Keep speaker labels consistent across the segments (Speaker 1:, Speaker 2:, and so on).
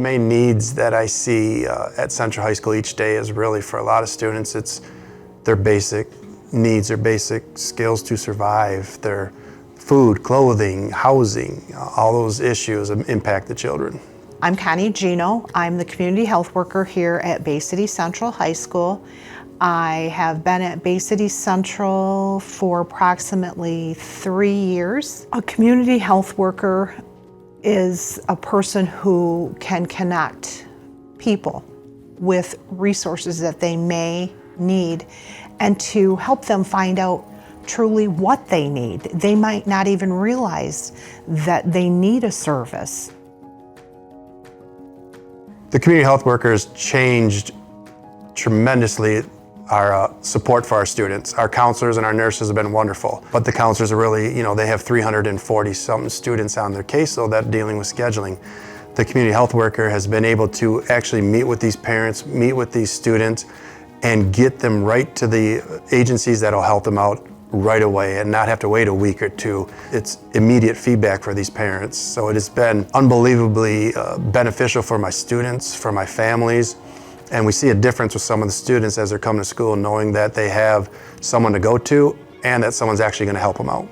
Speaker 1: The main needs that I see at Central High School each day is really, for a lot of students, it's their basic needs, their basic skills to survive, their food, clothing, housing, all those issues impact the children.
Speaker 2: I'm Connie Genow. I'm the community health worker here at Bay City Central High School. I have been at Bay City Central for approximately 3 years. A community health worker is a person who can connect people with resources that they may need and to help them find out truly what they need. They might not even realize that they need a service.
Speaker 1: The community health workers changed tremendously our support for our students. Our counselors and our nurses have been wonderful, but the counselors are really, they have 340 something students on their caseload that are dealing with scheduling. The community health worker has been able to actually meet with these parents, meet with these students, and get them right to the agencies that'll help them out right away and not have to wait a week or two. It's immediate feedback for these parents. So it has been unbelievably beneficial for my students, for my families, and we see a difference with some of the students as they're coming to school knowing that they have someone to go to and that someone's actually going to help them out.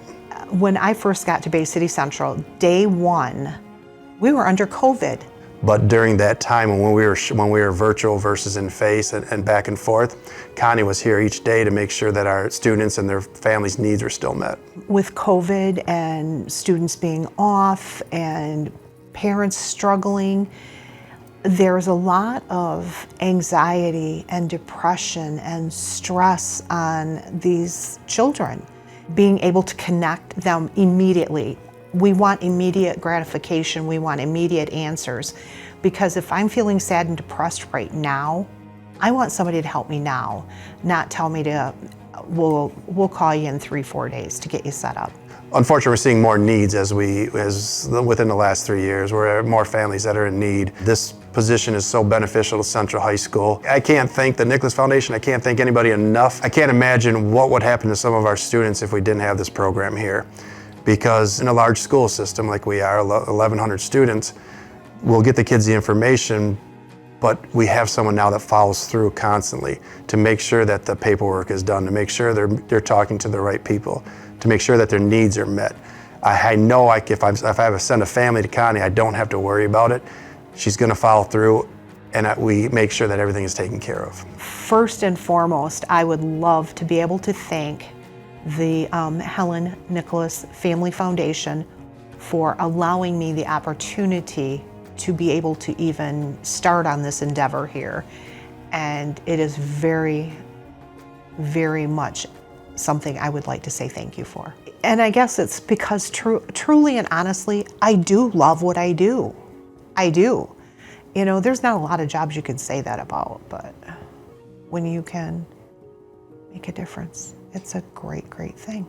Speaker 2: When I first got to Bay City Central, day one, we were under COVID.
Speaker 1: But during that time when we were virtual versus in face and back and forth, Connie was here each day to make sure that our students and their families' needs were still met.
Speaker 2: With COVID and students being off and parents struggling, there's a lot of anxiety and depression and stress on these children. Being able to connect them immediately. We want immediate gratification, we want immediate answers. Because if I'm feeling sad and depressed right now, I want somebody to help me now, not tell me we'll call you in 3-4 days to get you set up.
Speaker 1: Unfortunately, we're seeing more needs as within the last 3 years. We're more families that are in need. This position is so beneficial to Central High School. I can't thank the Nickless Foundation. I can't thank anybody enough. I can't imagine what would happen to some of our students if we didn't have this program here. Because in a large school system like we are, 1,100 students, we'll get the kids the information, but we have someone now that follows through constantly to make sure that the paperwork is done, to make sure they're talking to the right people, to make sure that their needs are met. I know if I have to send a family to Connie, I don't have to worry about it. She's going to follow through, and we make sure that everything is taken care of.
Speaker 2: First and foremost, I would love to be able to thank the Nickless Family Foundation for allowing me the opportunity to be able to even start on this endeavor here. And it is very, very much something I would like to say thank you for. And I guess it's because truly and honestly, I do love what I do. I do. There's not a lot of jobs you can say that about, but when you can make a difference, it's a great, great thing.